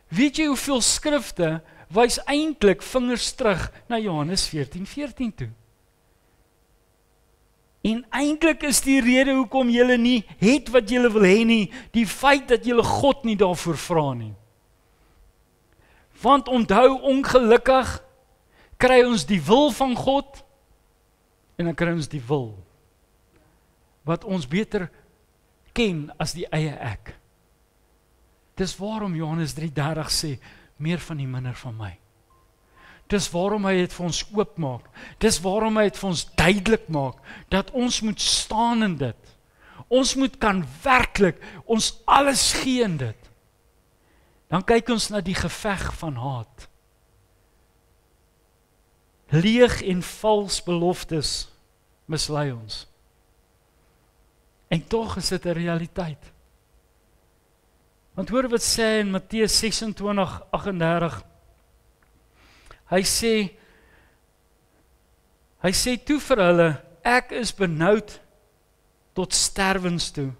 Weet jy hoeveel skrifte wys eintlik vingers terug na Johannes 14:14 toe? En eintlik is die rede hoekom julle nie het wat julle wil hê nie, die feit dat julle God nie daarvoor vra nie. Want onthou, ongelukkig kry ons die wil van God, en dan kry ons die wil wat ons beter ken as die eie ek. Dis waarom Johannes 3:30 sê, meer van die minder van my. Dis waarom hy het vir ons oopmaak. Dis waarom hy het vir ons duidelik maak, dat ons moet staan in dit. Ons moet kan werklik, ons alles gee in dit. Dan kyk ons na die geveg van haat. Leeg en vals beloftes mislei ons. En tog is dit 'n realiteit. Want hoor wat sê in Matteus 26:38. Hy sê toe vir hulle, ek is benoud tot sterwens toe.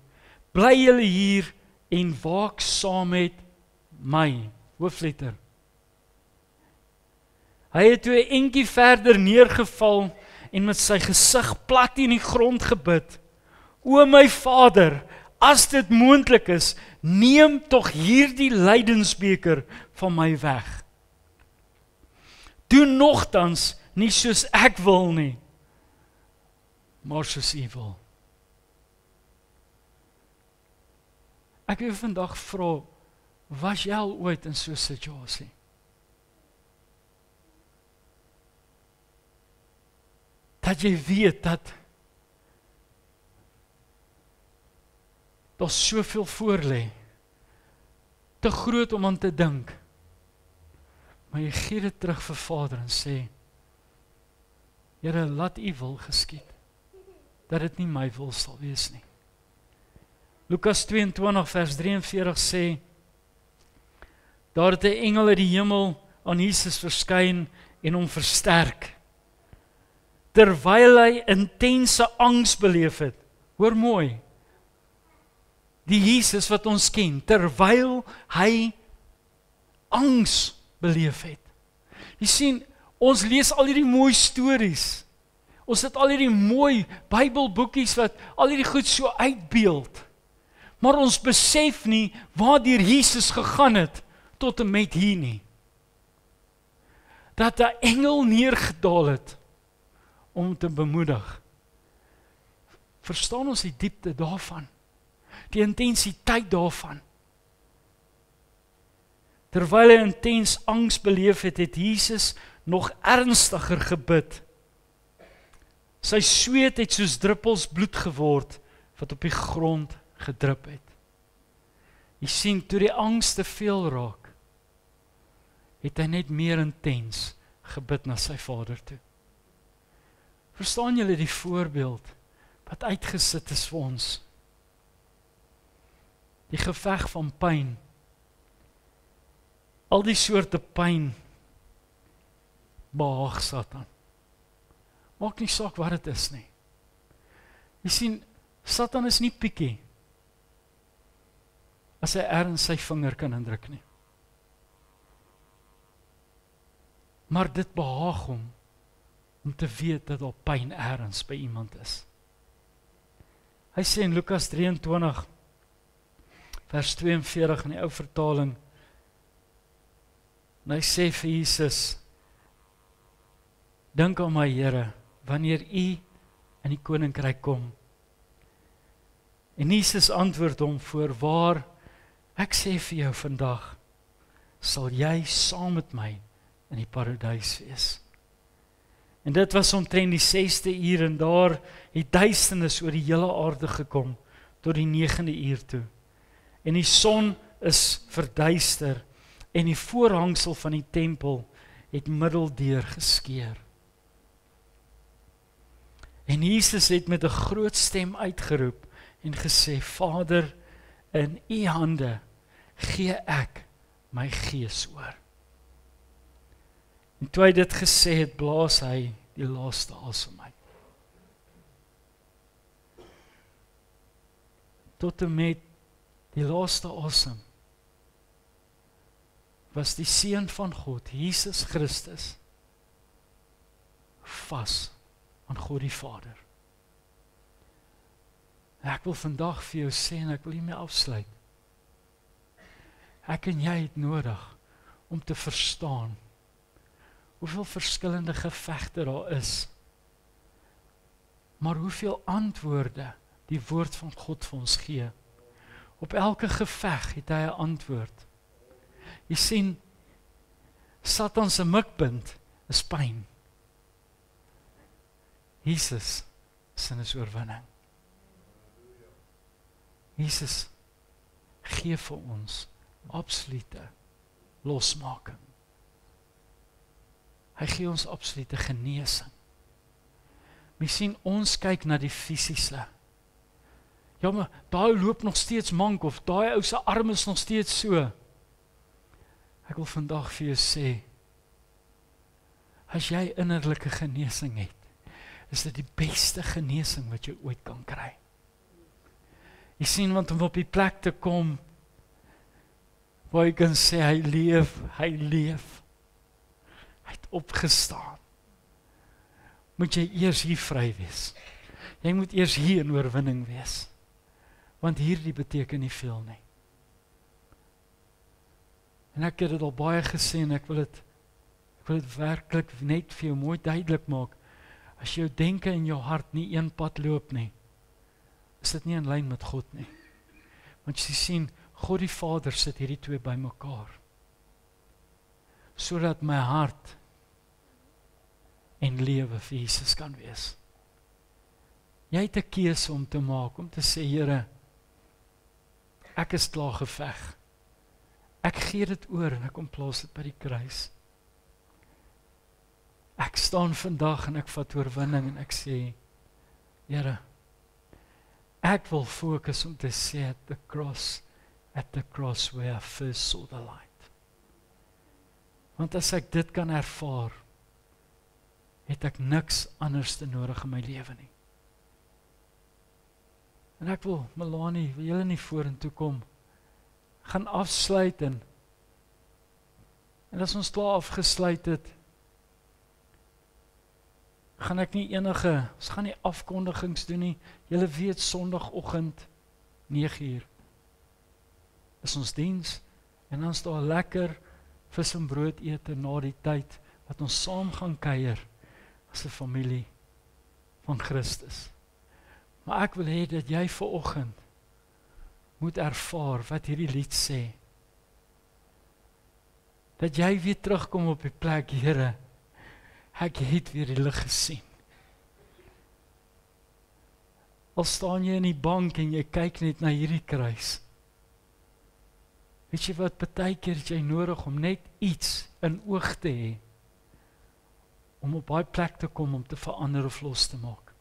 Bly julle hier en waak saam met my. Hoofletter. Hy het toe 'n entjie verder neergeval en met sy gesig plat in die grond gebid. O my Vader, as dit moontlik is, neem tog hierdie lydensbeker van my weg. Doen nogtans nie soos ek wil nie, maar soos U wil. Ek wil vandag vra, was jy al ooit in so 'n situasie? Dat jy weet dat daar soveel voor lê, te groot om aan te dink, maar jy gee dit terug vir Vader en sê, Here, laat U wil geskied, dat dit nie my wil sal wees nie. Lukas 22 vers 43 sê, daar het 'n engel uit die hemel aan Jesus verskyn en hom versterk, terwyl hy intense angs beleef het. Hoor mooi, die Jesus wat ons ken, terwyl hy angs beleef het. Jy sien, ons lees al hierdie mooi stories, ons het al hierdie mooi Bybelboekies wat al hierdie goed so uitbeeld, maar ons besef nie waardeur Jesus gegaan het tot en met hier nie. Dat 'n engel neergedaal het om te bemoedig. Verstaan ons die diepte daarvan? Die intensiteit daarvan. Terwyl hy intens angs beleef het, het Jesus nog ernstiger gebid. Sy sweet het soos druppels bloed geword wat op die grond gedrup het. Jy sien, toe die angs te veel raak, het hy net meer intens gebid na sy Vader toe. Verstaan julle die voorbeeld wat uitgesit is vir ons? Die geveg van pyn. Al die soorte pyn behaag Satan. Maak nie saak wat dit is nie. Jy sien, Satan is nie pikkie as hy ergens sy vinger kan indruk nie. Maar dit behaag hom om te weet dat daar pyn ergens by iemand is. Hy sê in Lukas 23 vers 42 in die ou vertaling, en hy sê vir Jesus, dink aan my Here, wanneer U in die koninkryk kom. En Jesus antwoord hom, voorwaar, Ek sê vir jou vandag, sal jy saam met my in die paradys wees. En dit was omtrent die 6de uur en daar het duisternis oor die hele aarde gekom tot die 9de uur toe. En die son is verduister en die voorhangsel van die tempel het middeldeur geskeur. En Jesus het met 'n groot stem uitgeroep en gesê: Vader, in U hande gee ek my gees oor. En toe hy dit gesê het, blaas hy die laaste asem uit. Tot en met die laaste asem was die Seun van God, Jesus Christus, vas aan God die Vader. En ek wil vandag vir jou sê, en ek wil hiermee afsluit, ek en jy het nodig om te verstaan hoeveel verskillende gevegte daar is, maar hoeveel antwoorde die woord van God vir ons gee. Op elke geveg het hy 'n antwoord. Jy sien, Satan se mikpunt is pyn. Jesus sin is oorwinning. Jesus gee vir ons absolute losmaking. Hy gee ons absolute genesing. Miskien ons kyk na die fisiese. Ja, maar daai loop nog steeds mank of daai ou se arm is nog steeds so. Ek wil vandag vir jou sê, as jy innerlike genesing het, is dit die beste genesing wat jy ooit kan kry. Jy sien, want om op die plek te kom, waar jy kan sê, hy leef, hy het opgestaan, moet jy eers hier vry wees. Jy moet eers hier in oorwinning wees, want hierdie beteken nie veel nie. En ek het dit al baie gesê, en ek wil dit werklik net vir jou mooi duidelik maak. As jou denke en jou hart nie een pad loop nie, is dit nie in lyn met God nie. Want jy sien, God die Vader sit hierdie twee by mekaar, sodat my hart en lewe vir Jesus kan wees. Jy het 'n keuse om te maak, om te sê, Here, ek is klaar geveg. Ek gee dit oor en ek kom plaas dit by die kruis. Ek staan vandag en ek vat oorwinning en ek sê, Here, ek wil fokus om te sê at the cross where I first saw the light. Want as ek dit kan ervaar, het ek niks anders te nodig in my lewe nie. En ek wil, Melanie, wil julle nie vorentoe kom, gaan afsluit en as ons klaar afgesluit het, gaan ek nie ons gaan nie afkondigings doen nie. Julle weet, Sondagoggend 9:00 is ons diens en dan is daar lekker vis en brood ete na die tyd wat ons saam gaan kuier as 'n familie van Christus. Maar ek wil hê dat jy vanoggend moet ervaar wat hierdie lied sê. Dat jy weer terugkom op die plek, Here, ek het weer die lig gesien. Al staan jy in die bank en jy kyk net na hierdie kruis. Weet jy wat, partykeer het jy nodig om net iets in oog te hê, om op daai plek te kom om te verander of los te maak.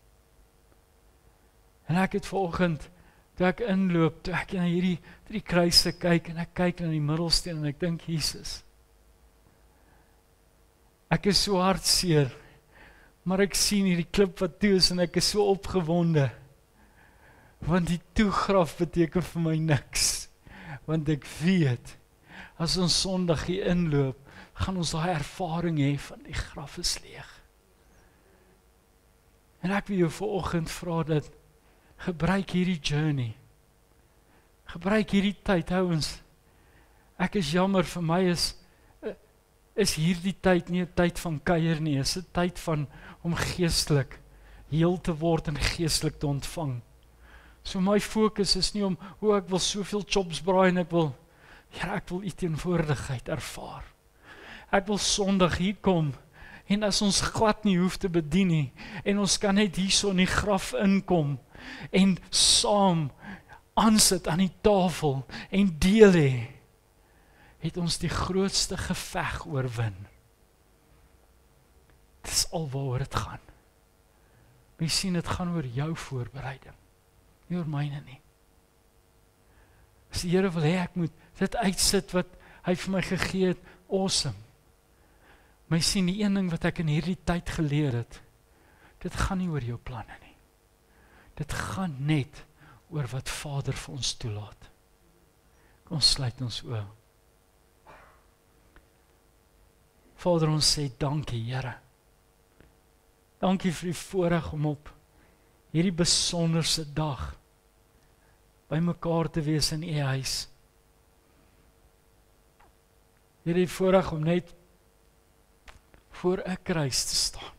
En ek het vanoggend, toe ek inloop, toe ek na hierdie kruise kyk, en ek kyk na die middelsteen, en ek dink, Jesus, ek is so hartseer, maar ek sien hierdie klip wat toe is, en ek is so opgewonde, want die toegraf beteken vir my niks, want ek weet, as ons Sondag hier inloop, gaan ons daai ervaring hê van die graf is leeg. En ek wil jou vanoggend vra dat, gebruik hierdie journey, gebruik hierdie tyd, ouens, ek is jammer, vir my is hierdie tyd nie 'n tyd van kuier nie, is 'n tyd van om geestelik heel te word en geestelik te ontvang. So my fokus is nie om, ek wil soveel chops braai en ek wil Here, ek wil U teenwoordigheid ervaar. Ek wil Sondag hier kom, en as ons glad nie hoef te bedien nie, en ons kan net hierso in die graf inkom, en saam aansit aan die tafel, en deel hê, het ons die grootste geveg oorwin. Dit is al waaroor dit gaan. Mens sien, dit gaan oor jou voorbereiding, nie oor myne nie. As die Here wil hê, ek moet dit uitsit wat hy vir my gegee het, awesome. Maar jy sien, die een ding wat ek in hierdie tyd geleer het, dit gaan nie oor jou planne nie. Dit gaan net oor wat Vader vir ons toelaat. Kom sluit ons oë. Vader, ons sê dankie, Here. Dankie vir die voorreg om op hierdie besonderse dag by mekaar te wees in U huis. Hierdie voorreg om net voor 'n kruis te staan.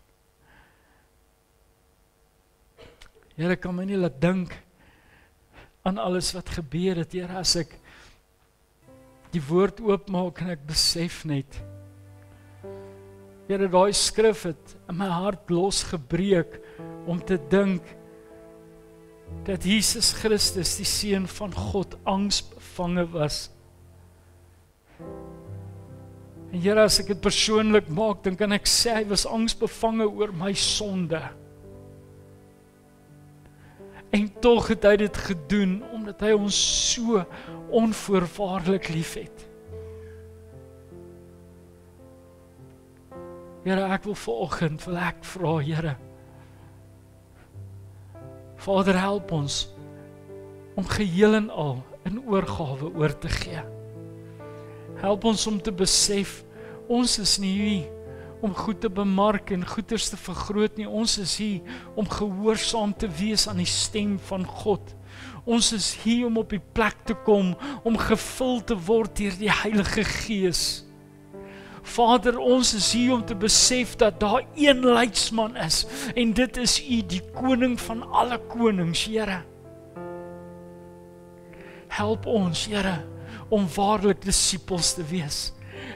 Here, kan my nie laat dink aan alles wat gebeur het, Here, as ek die woord oopmaak en ek besef net, Here, daai skrif het in my hart losgebreek om te dink dat Jesus Christus, die Seun van God, angsbevange was. En Here, as ek dit persoonlik maak, dan kan ek sê hy was angsbevange oor my sonde. En tog het hy dit gedoen omdat hy ons so onvoorwaardelik liefhet. Here, ek wil vanoggend vra, Here, Vader, help ons om geheel en al in oorgawe oor te gee. Help ons om te besef, ons is nie hier om goed te bemark en goeders te vergroot nie. Ons is hier om gehoorsaam te wees aan die stem van God. Ons is hier om op die plek te kom, om gevul te word deur die Heilige Gees. Vader, ons is hier om te besef dat daar een leidsman is, en dit is U, die koning van alle konings, Here. Help ons, Here, om waarlik disippels te wees.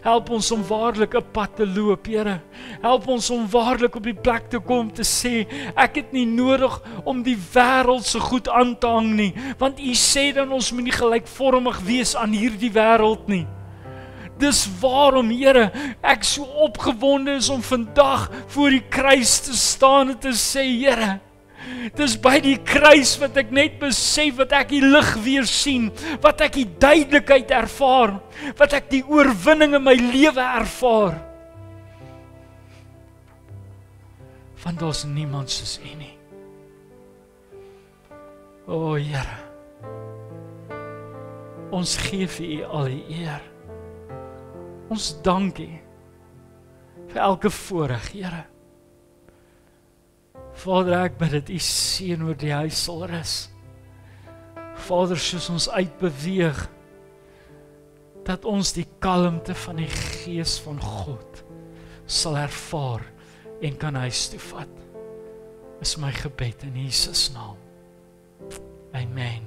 Help ons om waarlik 'n pad te loop, Here. Help ons om waarlik op die plek te kom te sê, ek het nie nodig om die wêreld se goed aan te hang nie, want U sê dan ons moet nie gelykvormig wees aan hierdie wêreld nie. Dis waarom, Here, ek so opgewonde is om vandag voor die kruis te staan en te sê, Here, dis by die kruis wat ek net besef, wat ek die lig weer sien, wat ek die duidelikheid ervaar, wat ek die oorwinning in my lewe ervaar. Want daar's niemand soos U nie. O, Here, ons gee vir U al die eer. Ons dank U vir elke voorreg, Here. Vader, ek bid dat U seën oor die huis sal rus. Vader, soos ons uitbeweeg, dat ons die kalmte van die Gees van God sal ervaar en kan huis toe vat. Is my gebed in Jesus naam. Amen.